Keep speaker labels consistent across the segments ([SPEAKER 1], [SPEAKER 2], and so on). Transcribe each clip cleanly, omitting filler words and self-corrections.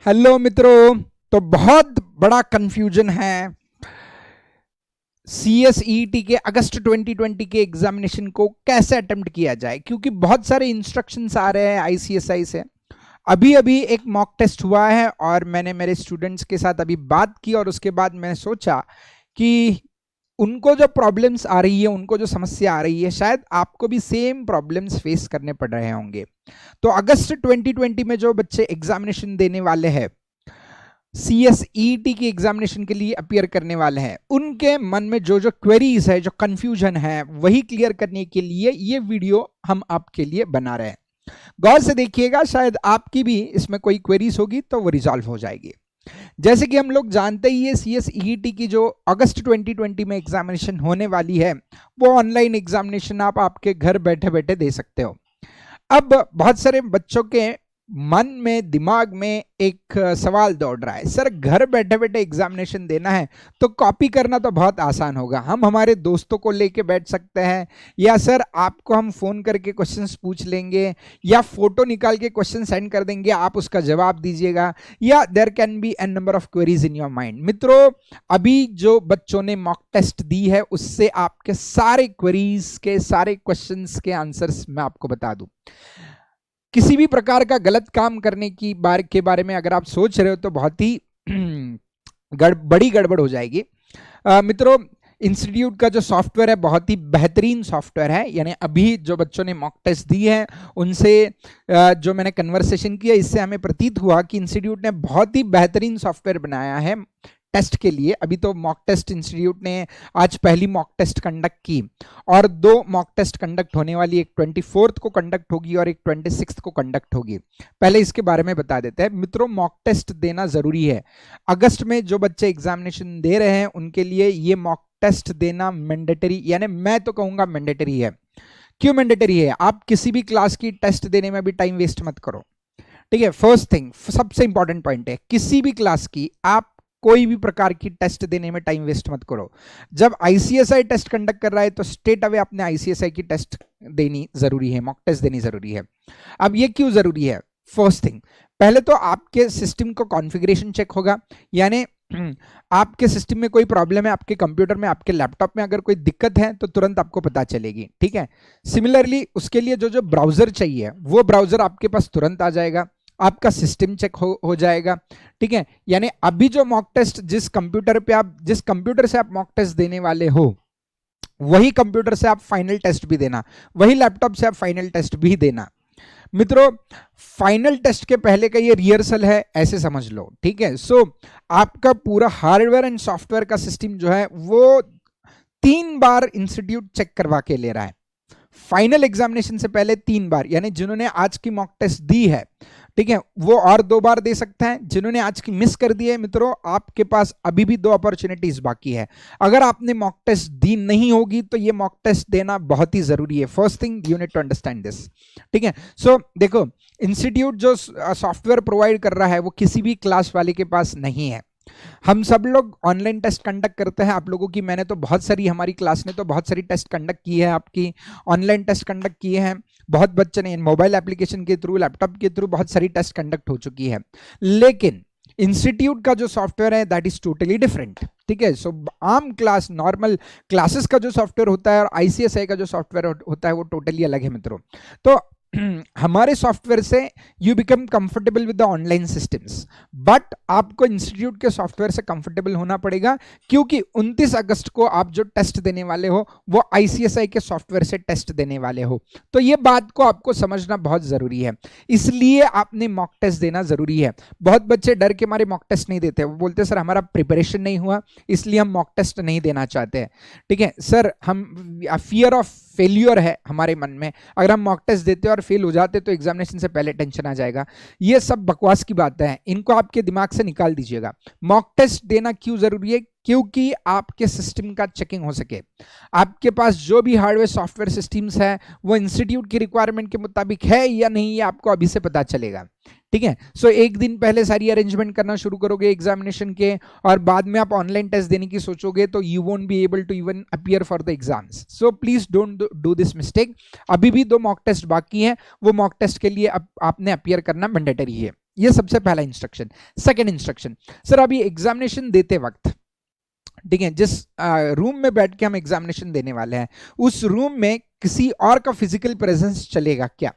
[SPEAKER 1] Hello मित्रों, तो बहुत बड़ा कंफ्यूजन है CSET के अगस्त 2020 के एग्जामिनेशन को कैसे अटेम्प्ट किया जाए, क्योंकि बहुत सारे इंस्ट्रक्शंस आ रहे हैं ICSI से। अभी अभी एक मॉक टेस्ट हुआ है और मैंने मेरे स्टूडेंट्स के साथ अभी बात की और उसके बाद मैंने सोचा कि उनको जो प्रॉब्लम्स आ रही है, उनको जो समस्या आ रही है, शायद आपको भी सेम प्रॉब्लम्स फेस करने पड़ रहे होंगे। तो अगस्त 2020 में जो बच्चे एग्जामिनेशन देने वाले हैं, CSET की एग्जामिनेशन के लिए अपियर करने वाले हैं, उनके मन में जो जो क्वेरीज है, जो कंफ्यूजन है, वही क्लियर करने के लिए ये वीडियो हम आपके लिए बना रहे हैं। गौर से देखिएगा, शायद आपकी भी इसमें कोई क्वेरीज होगी तो वो रिजॉल्व हो जाएगी। जैसे कि हम लोग जानते ही है, CSET की जो अगस्त 2020 में एग्जामिनेशन होने वाली है, वो ऑनलाइन एग्जामिनेशन आप आपके घर बैठे बैठे दे सकते हो। अब बहुत सारे बच्चों के मन में, दिमाग में एक सवाल दौड़ रहा है, सर घर बैठे बैठे एग्जामिनेशन देना है तो कॉपी करना तो बहुत आसान होगा, हम हमारे दोस्तों को लेके बैठ सकते हैं, या सर आपको हम फोन करके क्वेश्चंस पूछ लेंगे, या फोटो निकाल के क्वेश्चन सेंड कर देंगे, आप उसका जवाब दीजिएगा, या there can be an number of queries in your mind. मित्रों, अभी जो बच्चों ने मॉक टेस्ट दी है, उससे आपके सारे क्वेरीज के, सारे क्वेश्चंस के आंसर्स मैं आपको बता दूं। किसी भी प्रकार का गलत काम करने की के बारे में अगर आप सोच रहे हो तो बहुत ही बड़ी गड़बड़ हो जाएगी। मित्रों, इंस्टीट्यूट का जो सॉफ्टवेयर है बहुत ही बेहतरीन सॉफ्टवेयर है। यानी अभी जो बच्चों ने मॉक टेस्ट दी है, उनसे जो मैंने कन्वर्सेशन किया, इससे हमें प्रतीत हुआ कि इंस्टीट्यूट ने बहुत ही बेहतरीन सॉफ्टवेयर बनाया है टेस्ट के लिए। अभी तो मॉक टेस्ट इंस्टीट्यूट ने आज पहली मॉक टेस्ट कंडक्ट की और 2 मॉक टेस्ट कंडक्ट होने वाली, एक 24 को कंडक्ट होगी और एक 26 को कंडक्ट होगी। पहले इसके बारे में बता देते हैं। मित्रों, मॉक टेस्ट देना जरूरी है। अगस्त में जो बच्चे एग्जामिनेशन दे रहे हैं उनके लिए ये मॉक टेस्ट देना मैंडेटरी, यानी मैं तो कहूंगा मैंडेटरी है। क्यों मैंडेटरी है? आप किसी भी क्लास की टेस्ट देने में भी टाइम वेस्ट मत करो, ठीक है। फर्स्ट थिंग, सबसे इंपॉर्टेंट पॉइंट है, किसी भी क्लास की आप कोई भी प्रकार की टेस्ट देने में टाइम वेस्ट मत करो। जब ICSI टेस्ट कंडक्ट कर रहा है तो स्ट्रेट अवे आपने ICSI की टेस्ट देनी जरूरी है, मॉक टेस्ट देनी जरूरी है। अब ये क्यों जरूरी है? फर्स्ट थिंग, पहले तो आपके सिस्टम को कॉन्फ़िगरेशन चेक होगा, यानी आपके सिस्टम में कोई प्रॉब्लम है, आपके कंप्यूटर में, आपके लैपटॉप में अगर कोई दिक्कत है तो तुरंत आपको पता चलेगी, ठीक है। सिमिलरली उसके लिए जो जो ब्राउजर चाहिए, वो ब्राउजर आपके पास तुरंत आ जाएगा, आपका सिस्टम चेक हो जाएगा, ठीक है। यानी अभी जो मॉक टेस्ट जिस कंप्यूटर से आप मॉक टेस्ट देने वाले हो, वही कंप्यूटर से आप फाइनल टेस्ट भी देना, वही लैपटॉप से आप फाइनल टेस्ट भी देना। मित्रों, फाइनल टेस्ट के पहले का ये रिहर्सल है, ऐसे समझ लो, ठीक है। सो आपका पूरा हार्डवेयर एंड सॉफ्टवेयर का सिस्टम जो है वो 3 बार इंस्टीट्यूट चेक करवा के ले रहा है। फाइनल एग्जामिनेशन से पहले 3 बार, यानी जिन्होंने आज की मॉक टेस्ट दी है, ठीक है, वो और 2 बार दे सकते हैं। जिन्होंने आज की मिस कर दी है, मित्रों, आपके पास अभी भी 2 अपॉर्चुनिटीज बाकी है। अगर आपने मॉक टेस्ट दी नहीं होगी तो ये मॉक टेस्ट देना बहुत ही जरूरी है। First thing, you need to understand this, ठीक है। सो देखो, इंस्टीट्यूट जो सॉफ्टवेयर प्रोवाइड कर रहा है वो किसी भी क्लास वाले के पास नहीं है। हम सब लोग ऑनलाइन टेस्ट कंडक्ट करते हैं। आप लोगों की मैंने तो बहुत सारी, हमारी क्लास ने तो बहुत सारी टेस्ट कंडक्ट की है, आपकी ऑनलाइन टेस्ट कंडक्ट किए हैं। बहुत बच्चे ने मोबाइल एप्लीकेशन के थ्रू, लैपटॉप के थ्रू बहुत सारी टेस्ट कंडक्ट हो चुकी है। लेकिन इंस्टीट्यूट का जो सॉफ्टवेयर है दैट इज टोटली डिफरेंट, ठीक है। सो आम क्लास, नॉर्मल क्लासेस का जो सॉफ्टवेयर होता है और ICSI का जो सॉफ्टवेयर होता है वो टोटली अलग है मित्रों। तो हमारे सॉफ्टवेयर से you become comfortable with the online systems, but आपको इंस्टीट्यूट के सॉफ्टवेयर से कंफर्टेबल होना पड़ेगा, क्योंकि 29 अगस्त को आप जो टेस्ट देने वाले हो वो ICSI के सॉफ्टवेयर से टेस्ट देने वाले हो। तो ये बात को आपको समझना बहुत जरूरी है, इसलिए आपने मॉक टेस्ट देना जरूरी है। बहुत बच्चे डर के मारे मॉक टेस्ट नहीं देते, वो बोलते सर हमारा प्रिपरेशन नहीं हुआ इसलिए हम मॉक टेस्ट नहीं देना चाहते हैं, ठीक है। सर, हम फियर ऑफ फेल्यूर है हमारे मन में, अगर हम मॉक टेस्ट देते और फेल हो जाते तो एग्जामिनेशन से पहले टेंशन आ जाएगा। ये सब बकवास की बातें हैं, इनको आपके दिमाग से निकाल दीजिएगा। मॉक टेस्ट देना क्यों जरूरी है? क्योंकि आपके सिस्टम का चेकिंग हो सके। आपके पास जो भी हार्डवेयर सॉफ्टवेयर सिस्टम्स है वो इंस्टीट्यूट की रिक्वायरमेंट के मुताबिक है या नहीं, ये आपको अभी से पता चलेगा, ठीक है। सो एक दिन पहले सारी अरेंजमेंट करना शुरू करोगे एग्जामिनेशन के और बाद में आप ऑनलाइन टेस्ट देने की सोचोगे तो you won't be able to even appear for the exams. So please don't do this mistake. अभी भी 2 मॉक टेस्ट बाकी हैं, वो मॉक टेस्ट के लिए आपने अपीयर करना मैंडेटरी है। ये सबसे पहला इंस्ट्रक्शन। सेकंड इंस्ट्रक्शन, सर अभी एग्जामिनेशन देते वक्त, ठीक है, जिस रूम में बैठ के हम एग्जामिनेशन देने वाले हैं उस रूम में किसी और का फिजिकल प्रेजेंस चलेगा क्या?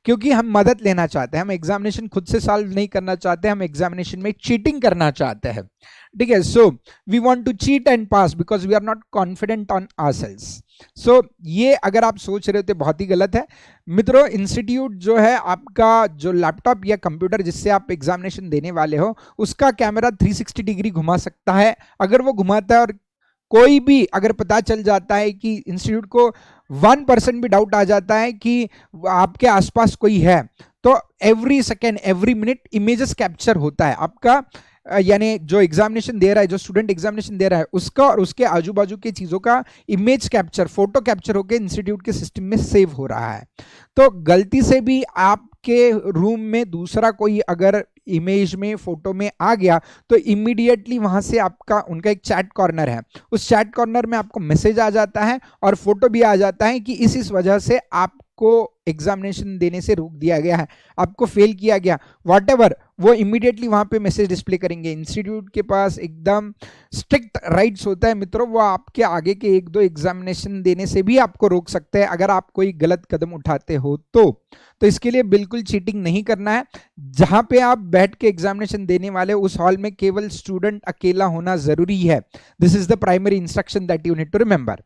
[SPEAKER 1] क्योंकि हम मदद लेना चाहते हैं, हम एग्जामिनेशन खुद से सॉल्व नहीं करना चाहते, हम एग्जामिनेशन में चीटिंग करना चाहते हैं, ठीक है। So we want to cheat and pass because we are not confident on ourselves. So ये अगर आप सोच रहे हो तो बहुत ही गलत है मित्रों। इंस्टीट्यूट जो है आपका, जो लैपटॉप या कंप्यूटर जिससे आप एग्जामिनेशन देने वाले हो, उसका कैमरा 360 डिग्री घुमा सकता है। अगर वो घुमाता है और कोई भी अगर पता चल जाता है कि इंस्टीट्यूट को 1% भी डाउट आ जाता है कि आपके आसपास कोई है, तो every second every minute images capture होता है आपका, यानी जो एग्जामिनेशन दे रहा है, जो स्टूडेंट एग्जामिनेशन दे रहा है उसका और उसके आजू बाजू की चीजों का इमेज कैप्चर, फोटो कैप्चर होकर इंस्टीट्यूट के सिस्टम में सेव हो रहा है। तो गलती से भी आपके रूम में दूसरा कोई अगर इमेज में, फोटो में आ गया तो इमीडिएटली वहां से आपका, उनका एक चैट कॉर्नर है, उस चैट कॉर्नर में आपको मैसेज आ जाता है और फोटो भी आ जाता है कि इस वजह से आपको एग्जामिनेशन देने से रोक दिया गया है, आपको फेल किया गया, व्हाटएवर, वो इमीडिएटली वहां पे मैसेज डिस्प्ले करेंगे। इंस्टीट्यूट के पास एकदम स्ट्रिक्ट राइट्स होता है मित्रों, वो आपके आगे के 1-2 एग्जामिनेशन देने से भी आपको रोक सकते हैं अगर आप कोई गलत कदम उठाते हो तो इसके लिए बिल्कुल चीटिंग नहीं करना है। जहां पे आप बैठ के एग्जामिनेशन देने वाले उस हॉल में केवल स्टूडेंट अकेला होना जरूरी है। This is the primary instruction that you need to remember,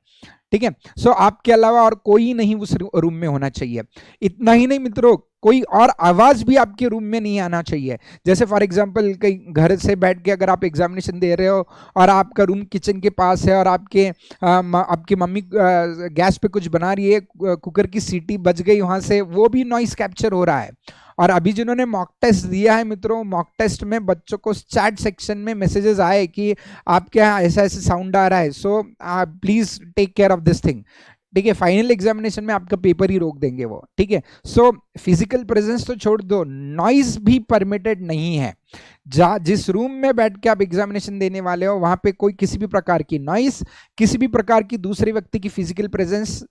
[SPEAKER 1] ठीक है। सो आपके अलावा और कोई नहीं उस रूम में होना चाहिए। इतना ही नहीं मित्रों, कोई और आवाज भी आपके रूम में नहीं आना चाहिए। जैसे फॉर एग्जांपल कहीं घर से बैठ के अगर आप एग्जामिनेशन दे रहे हो और आपका रूम किचन के पास है और आपकी मम्मी गैस पे कुछ बना रही है, कुकर की सीटी बज गई वहां से, वो भी नॉइस कैप्चर हो रहा है। और अभी जिन्होंने मॉक टेस्ट दिया है मित्रों, मॉक टेस्ट में बच्चों को चैट सेक्शन में मैसेजेस आए कि आपके यहाँ ऐसा ऐसा साउंड आ रहा है, so please take care of this thing, ठीक है। फाइनल एग्जामिनेशन में आपका पेपर ही रोक देंगे वो, ठीक है। सो फिजिकल प्रेजेंस तो छोड़ दो, नॉइज भी परमिटेड नहीं है। जिस रूम में बैठ के आप एग्जामिनेशन देने वाले हो वहां पे कोई किसी भी प्रकार की नॉइज, किसी भी प्रकार की दूसरे व्यक्ति की फिजिकल प्रेजेंस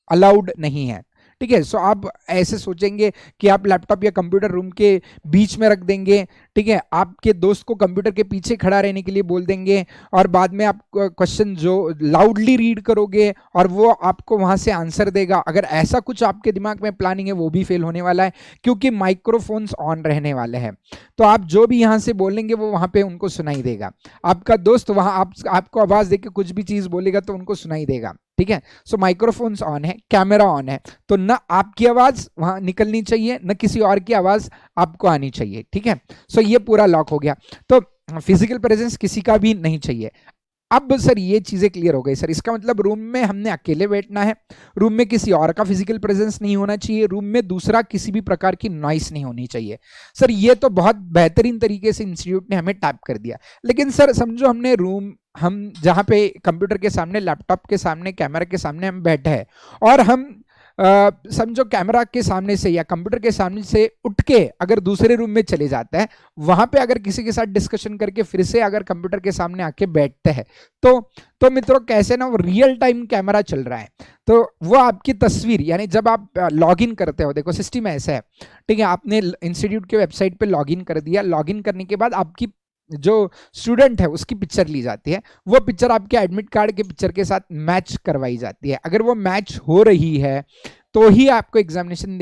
[SPEAKER 1] अलाउड नहीं है, ठीक है। सो आप ऐसे सोचेंगे कि आप लैपटॉप या कंप्यूटर रूम के बीच में रख देंगे, ठीक है, आपके दोस्त को कंप्यूटर के पीछे खड़ा रहने के लिए बोल देंगे और बाद में आप क्वेश्चन जो लाउडली रीड करोगे और वो आपको वहां से आंसर देगा। अगर ऐसा कुछ आपके दिमाग में प्लानिंग है वो भी फेल होने वाला है, क्योंकि माइक्रोफोन्स ऑन रहने वाले हैं। तो आप जो भी यहां से बोलेंगे वो वहां पे उनको सुनाई देगा। आपका दोस्त वहां आपको आवाज देके कुछ भी चीज बोलेगा तो उनको सुनाई देगा, ठीक है। सो माइक्रोफोन्स ऑन है, कैमरा ऑन है, तो ना आपकी आवाज वहां निकलनी चाहिए न किसी और की आवाज आपको आनी चाहिए, ठीक है। सो ये पूरा लॉक हो गया, तो फिजिकल प्रेजेंस किसी का भी नहीं चाहिए। अब सर ये चीजें क्लियर हो गई सर, इसका मतलब रूम में हमने अकेले बैठना है, रूम में किसी और का फिजिकल प्रेजेंस नहीं होना चाहिए, रूम में दूसरा किसी भी प्रकार की नॉइस नहीं होनी चाहिए। सर ये तो बहुत बेहतरीन तरीके से इंस्टीट्यूट ने हमें टैप कर दिया, लेकिन सर समझो हमने रूम, हम जहां पे कंप्यूटर के सामने, लैपटॉप के सामने, कैमरा के सामने हम बैठे हैं और हम समझो कैमरा के सामने से या कंप्यूटर के सामने से उठ के अगर दूसरे रूम में चले जाते हैं, वहां पे अगर किसी के साथ डिस्कशन करके फिर से अगर कंप्यूटर के सामने आके बैठते हैं तो मित्रों कैसे ना, वो रियल टाइम कैमरा चल रहा है, तो वो आपकी तस्वीर, यानी जब आप लॉग इन करते हो, देखो सिस्टम ऐसा है, ठीक है, आपने इंस्टीट्यूट के वेबसाइट पे लॉग इन कर दिया, लॉग इन करने के बाद आपकी जो स्टूडेंट है उसकी पिक्चर ली जाती है, वो पिक्चर आपके एडमिट कार्ड के पिक्चर के साथ मैच करवाई जाती है। अगर वो मैच हो रही है तो ही आपको एग्जामिनेशन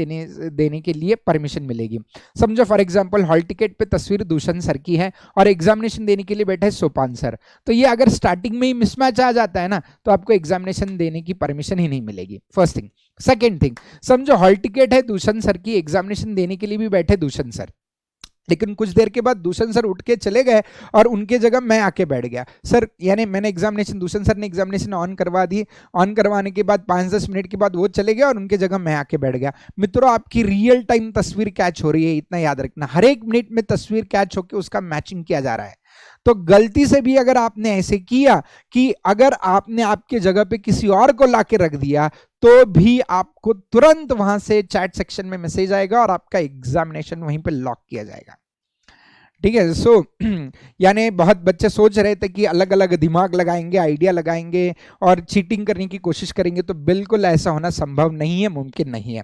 [SPEAKER 1] देने के लिए परमिशन मिलेगी। समझो फॉर एग्जांपल हॉल टिकट पे तस्वीर दूषण सर की है और एग्जामिनेशन देने के लिए बैठे है सोपान सर, तो ये अगर स्टार्टिंग में ही मिसमैच आ जाता है ना तो आपको एग्जामिनेशन देने की परमिशन ही नहीं मिलेगी, फर्स्ट थिंग। सेकेंड थिंग, समझो हॉल टिकट है दूषण सर की, एग्जामिनेशन देने के लिए भी बैठे दूषण सर, लेकिन कुछ देर के बाद दूषण सर उठ के चले गए और उनके जगह मैं आके बैठ गया सर, यानी मैंने एग्जामिनेशन, दूषण सर ने एग्जामिनेशन ऑन करवा दी, ऑन करवाने के बाद 5-10 मिनट के बाद वो चले गए और उनके जगह मैं आके बैठ गया। मित्रों आपकी रियल टाइम तस्वीर कैच हो रही है, इतना याद रखना, हर एक मिनट में तस्वीर कैच होकर उसका मैचिंग किया जा रहा है। तो गलती से भी अगर आपने ऐसे किया कि अगर आपने आपके जगह पे किसी और को लाके रख दिया तो भी आपको तुरंत वहां से चैट सेक्शन में मैसेज आएगा और आपका एग्जामिनेशन वहीं पे लॉक किया जाएगा, ठीक है। सो यानी बहुत बच्चे सोच रहे थे कि अलग अलग दिमाग लगाएंगे, आइडिया लगाएंगे और चीटिंग करने की कोशिश करेंगे, तो बिल्कुल ऐसा होना संभव नहीं है, मुमकिन नहीं है।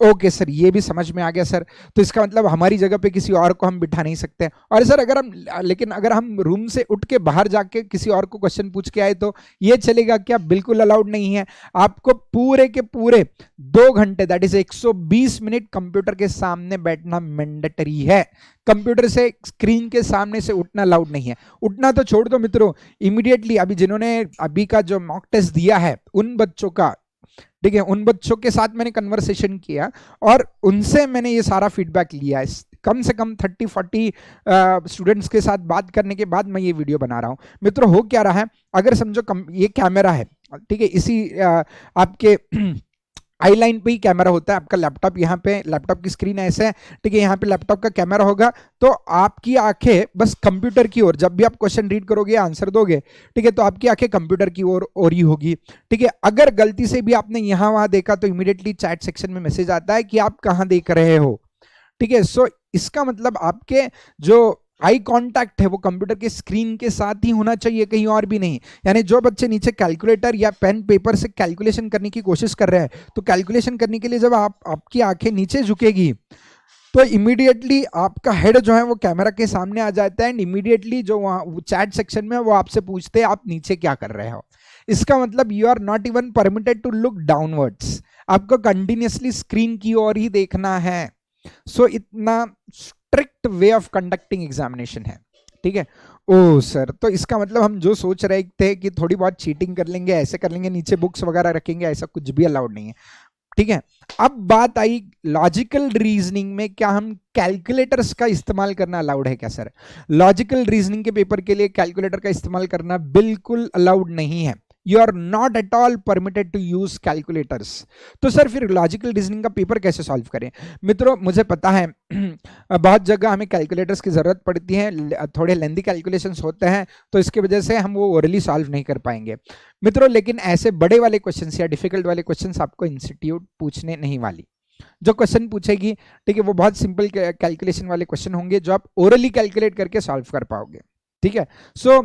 [SPEAKER 1] ओके सर, ये भी समझ में आ गया सर। तो इसका मतलब हमारी जगह पे किसी और को हम बिठा नहीं सकते। और सर अगर हम, लेकिन अगर हम रूम से उठ के बाहर जाके किसी और को क्वेश्चन पूछ के आए तो ये चलेगा क्या? बिल्कुल अलाउड नहीं है। आपको पूरे के पूरे 2 घंटे, दैट इज 120 मिनट कंप्यूटर के सामने बैठना मैंडेटरी है। कंप्यूटर से, स्क्रीन के सामने से उठना अलाउड नहीं है। उठना तो छोड़ दो मित्रों, इमीडिएटली अभी जिन्होंने अभी का जो मॉक टेस्ट दिया है उन बच्चों का, ठीक है, उन बच्चों के साथ मैंने कन्वर्सेशन किया और उनसे मैंने ये सारा फीडबैक लिया है। कम से कम 30-40 स्टूडेंट्स के साथ बात करने के बाद मैं ये वीडियो बना रहा हूं। मित्रों हो क्या रहा है, अगर समझो ये कैमरा है, ठीक है, इसी आपके आई लाइन पे ही कैमरा होता है। आपका लैपटॉप यहाँ पे, लैपटॉप की स्क्रीन ऐसे है, ठीक है, यहाँ पे लैपटॉप का कैमरा होगा। तो आपकी आंखें बस कंप्यूटर की ओर, जब भी आप क्वेश्चन रीड करोगे, आंसर दोगे, ठीक है, तो आपकी आंखें कंप्यूटर की ओर ही होगी। ठीक है, अगर गलती से भी आपने यहाँ वहां देखा तो इमीडिएटली चैट सेक्शन में मैसेज आता है कि आप कहाँ देख रहे हो। ठीक है, सो इसका मतलब आपके जो आई कांटेक्ट है वो कंप्यूटर के स्क्रीन के साथ ही होना चाहिए, कहीं और भी नहीं। यानी जो बच्चे नीचे कैलकुलेटर या पेन पेपर से कैलकुलेशन करने की कोशिश कर रहे हैं, तो कैलकुलेशन करने के लिए जब आपकी आंखें नीचे झुकेगी तो इमीडिएटली आपका हेड जो है वो कैमरा के सामने आ जाता है एंड इमीडिएटली जो वहां चैट सेक्शन में वो आपसे पूछते हैं आप नीचे क्या कर रहे हो। इसका मतलब you are not even permitted to look downwards, आपको कंटिन्यूसली स्क्रीन की ओर ही देखना है। सो इतना strict way of conducting examination है। ठीक है, ओ सर, तो इसका मतलब हम जो सोच रहे थे कि थोड़ी बहुत चीटिंग कर लेंगे, ऐसे कर लेंगे, नीचे बुक्स वगैरह रखेंगे, ऐसा कुछ भी अलाउड नहीं है। ठीक है, अब बात आई लॉजिकल रीजनिंग में, क्या हम कैलकुलेटर्स का इस्तेमाल करना अलाउड है क्या? सर लॉजिकल रीजनिंग के पेपर के लिए कैलकुलेटर का इस्तेमाल करना बिल्कुल अलाउड नहीं है। You are not at all permitted to use calculators. तो सर फिर लॉजिकल रीजनिंग का पेपर कैसे सॉल्व करें? मित्रों मुझे पता है बहुत जगह हमें कैलकुलेटर्स की जरूरत पड़ती है, थोड़े लेंदी कैलकुलेशंस होते हैं, तो इसकी वजह से हम वो ओरली सॉल्व नहीं कर पाएंगे मित्रों। लेकिन ऐसे बड़े वाले क्वेश्चंस या डिफिकल्ट वाले क्वेश्चंस आपको इंस्टीट्यूट पूछने नहीं वाली। जो क्वेश्चन पूछेगी, ठीक है, वो बहुत सिंपल कैलकुलेशन वाले क्वेश्चन होंगे जो आप ओरली कैलकुलेट करके सॉल्व कर पाओगे। ठीक है, सो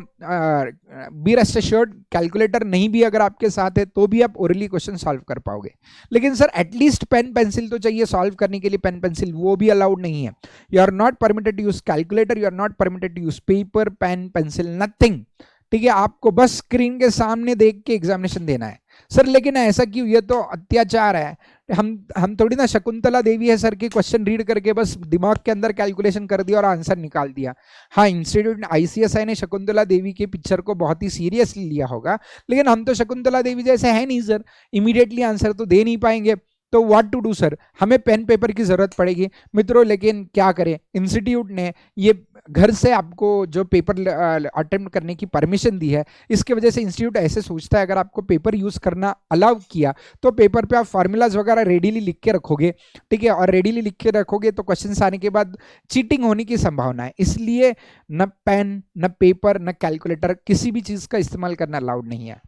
[SPEAKER 1] बी रेस्ट एश्योर्ड, कैलकुलेटर नहीं भी अगर आपके साथ है तो भी आप ओरली क्वेश्चन सॉल्व कर पाओगे। लेकिन सर एटलीस्ट पेन पेंसिल तो चाहिए सॉल्व करने के लिए, पेन पेंसिल वो भी अलाउड नहीं है। You are not permitted to use calculator, you are not permitted to use paper, pen, pencil, nothing. ठीक है, आपको बस स्क्रीन के सामने देख के एग्जामिनेशन देना है। सर लेकिन ऐसा क्यों, ये तो अत्याचार है। हम थोड़ी ना शकुंतला देवी है सर के क्वेश्चन रीड करके बस दिमाग के अंदर कैलकुलेशन कर दिया और आंसर निकाल दिया। हाँ, इंस्टीट्यूट आईसीएसआई ने शकुंतला देवी के पिक्चर को बहुत ही सीरियसली लिया होगा, लेकिन हम तो शकुंतला देवी जैसे है नहीं सर, इमीडिएटली आंसर तो दे नहीं पाएंगे। तो व्हाट टू डू सर, हमें पेन पेपर की जरूरत पड़ेगी मित्रों। लेकिन क्या करें, इंस्टीट्यूट ने ये घर से आपको जो पेपर अटेम्प्ट करने की परमिशन दी है, इसकी वजह से इंस्टीट्यूट ऐसे सोचता है अगर आपको पेपर यूज करना अलाउ किया तो पेपर पे आप फार्मूलाज वगैरह रेडीली लिख के रखोगे। ठीक है, और रेडीली लिख के रखोगे तो क्वेश्चन आने के बाद चीटिंग होने की संभावना है। इसलिए न पेन, न पेपर, न कैलकुलेटर, किसी भी चीज का इस्तेमाल करना अलाउड नहीं है।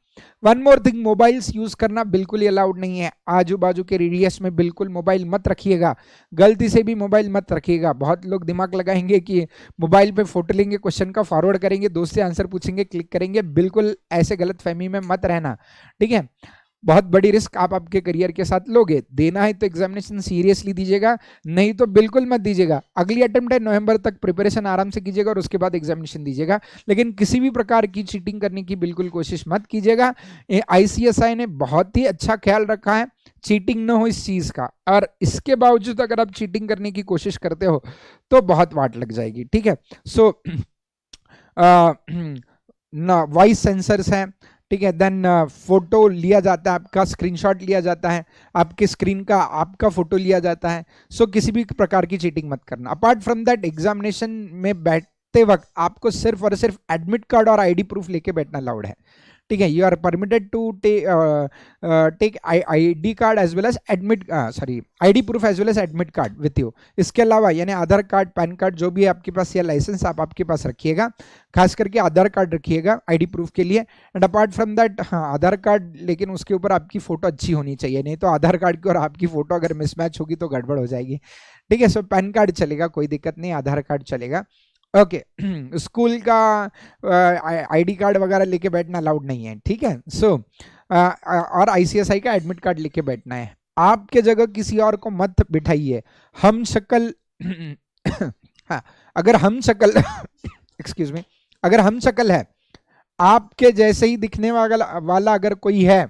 [SPEAKER 1] One more thing, mobiles use करना बिल्कुल ही अलाउड नहीं है। आजू बाजू के रेडियस में बिल्कुल मोबाइल मत रखिएगा, गलती से भी मोबाइल मत रखिएगा। बहुत लोग दिमाग लगाएंगे कि मोबाइल पे फोटो लेंगे, क्वेश्चन का फॉरवर्ड करेंगे, दोस्त से आंसर पूछेंगे, क्लिक करेंगे। बिल्कुल ऐसे गलत फहमी में मत रहना। ठीक है, बहुत बड़ी रिस्क आप आपके करियर के साथ लोगे। देना है तो एग्जामिनेशन सीरियसली दीजिएगा, नहीं तो बिल्कुल मत दीजिएगा। अगली अटेम्प्ट है नवंबर तक, प्रिपरेशन आराम से कीजिएगा और उसके बाद एग्जामिनेशन दीजिएगा। लेकिन किसी भी प्रकार की चीटिंग करने की बिल्कुल कोशिश मत कीजिएगा। आईसीएसआई ने बहुत ही अच्छा ख्याल रखा है चीटिंग न हो इस चीज का, और इसके बावजूद अगर आप चीटिंग करने की कोशिश करते हो तो बहुत वाट लग जाएगी। ठीक है, सो ना वॉइस सेंसर्स हैं, ठीक है, देन फोटो लिया जाता है, आपका स्क्रीनशॉट लिया जाता है, आपके स्क्रीन का आपका फोटो लिया जाता है। सो किसी भी प्रकार की चीटिंग मत करना। अपार्ट फ्रॉम दैट, एग्जामिनेशन में बैठते वक्त आपको सिर्फ और सिर्फ एडमिट कार्ड और आईडी प्रूफ लेके बैठना अलाउड है। ठीक है, you are permitted to take ID card as well as admit, sorry ID proof as well as admit card with you. इसके अलावा यानी आधार कार्ड, पैन कार्ड जो भी है आपके पास, या लाइसेंस आप आपके पास रखिएगा, खास करके आधार कार्ड रखिएगा आईडी प्रूफ के लिए। एंड अपार्ट फ्रॉम दैट, हाँ आधार कार्ड, लेकिन उसके ऊपर आपकी फोटो अच्छी होनी चाहिए, नहीं तो आधार कार्ड की और आपकी फोटो अगर मिसमैच होगी तो गड़बड़ हो जाएगी। ठीक है, सो पैन कार्ड चलेगा, कोई दिक्कत नहीं, आधार कार्ड चलेगा। ओके स्कूल का आईडी कार्ड वगैरह लेके बैठना अलाउड नहीं है। ठीक है, सो और आईसीएसआई का एडमिट कार्ड लेके बैठना है। आपके जगह किसी और को मत बिठाइए। हम शक्ल हाँ, अगर हम शक्ल एक्सक्यूज मी, अगर हम शक्ल है, आपके जैसे ही दिखने वाला अगर कोई है,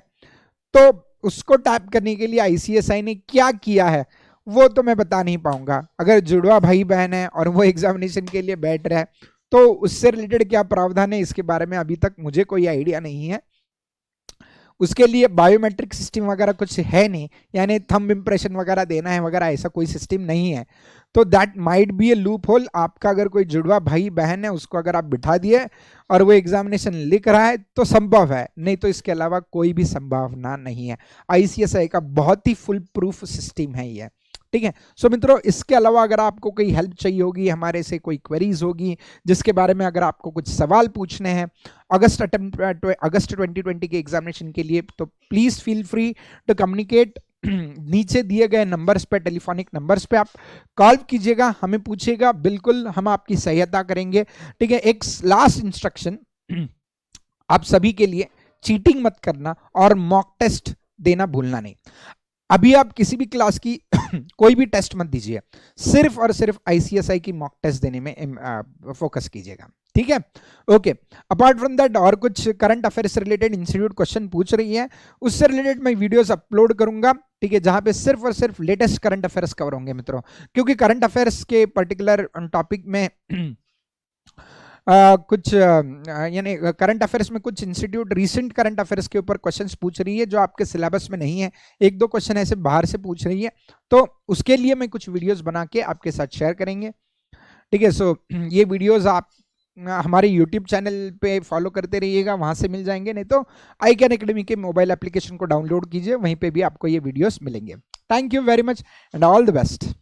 [SPEAKER 1] तो उसको टैप करने के लिए आईसीएसआई ने क्या किया है वो तो मैं बता नहीं पाऊंगा। अगर जुड़वा भाई बहन है और वो एग्जामिनेशन के लिए बैठ रहा है, तो उससे रिलेटेड क्या प्रावधान है इसके बारे में अभी तक मुझे कोई आइडिया नहीं है। उसके लिए बायोमेट्रिक सिस्टम वगैरह कुछ है नहीं, यानी थंब इंप्रेशन वगैरह देना है वगैरह, ऐसा कोई सिस्टम नहीं है। तो that might be A loop hole. आपका अगर कोई जुड़वा भाई बहन है, उसको अगर आप बिठा दिए और वो एग्जामिनेशन लिख रहा है तो संभव है, नहीं तो इसके अलावा कोई भी संभावना नहीं है। आईसीएसआई का बहुत ही फुल प्रूफ सिस्टम है ये, ठीक है। सो मित्रों, इसके अलावा अगर आपको कोई हेल्प चाहिए होगी, हमारे से कोई क्वेरीज होगी जिसके बारे में अगर आपको कुछ सवाल पूछने हैं अगस्त 2020 के एग्जामिनेशन के लिए, तो please feel free to communicate. नीचे दिए गए नंबर्स पे, टेलीफोनिक नंबर्स पे आप कॉल कीजिएगा, हमें पूछिएगा, बिल्कुल हम आपकी सहायता करेंगे, ठीक है। एक लास्ट इंस्ट्रक्शन आप सभी के लिए, चीटिंग मत करना और मॉक टेस्ट देना भूलना नहीं। अभी आप किसी भी क्लास की कोई भी टेस्ट मत दीजिए, सिर्फ और सिर्फ आईसीएसआई की मॉक टेस्ट देने में फोकस कीजिएगा, ठीक है। ओके, अपार्ट फ्रॉम दैट और कुछ करंट अफेयर्स से रिलेटेड इंस्टीट्यूट क्वेश्चन पूछ रही है, उससे रिलेटेड मैं वीडियोस अपलोड करूंगा, ठीक है, जहां पे सिर्फ और सिर्फ लेटेस्ट करंट अफेयर्स कवर होंगे मित्रों। क्योंकि करंट अफेयर्स के पर्टिकुलर टॉपिक में कुछ यानी करंट अफेयर्स में कुछ इंस्टीट्यूट रीसेंट करंट अफेयर्स के ऊपर क्वेश्चंस पूछ रही है जो आपके सिलेबस में नहीं है, एक दो क्वेश्चन ऐसे बाहर से पूछ रही है, तो उसके लिए मैं कुछ वीडियोस बना के आपके साथ शेयर करेंगे, ठीक है। सो ये वीडियोस आप हमारे YouTube चैनल पे फॉलो करते रहिएगा, वहां से मिल जाएंगे, नहीं तो आई कैन एकेडमी के मोबाइल एप्लीकेशन को डाउनलोड कीजिए, वहीं पे भी आपको ये वीडियोस मिलेंगे। Thank you very much and all the best.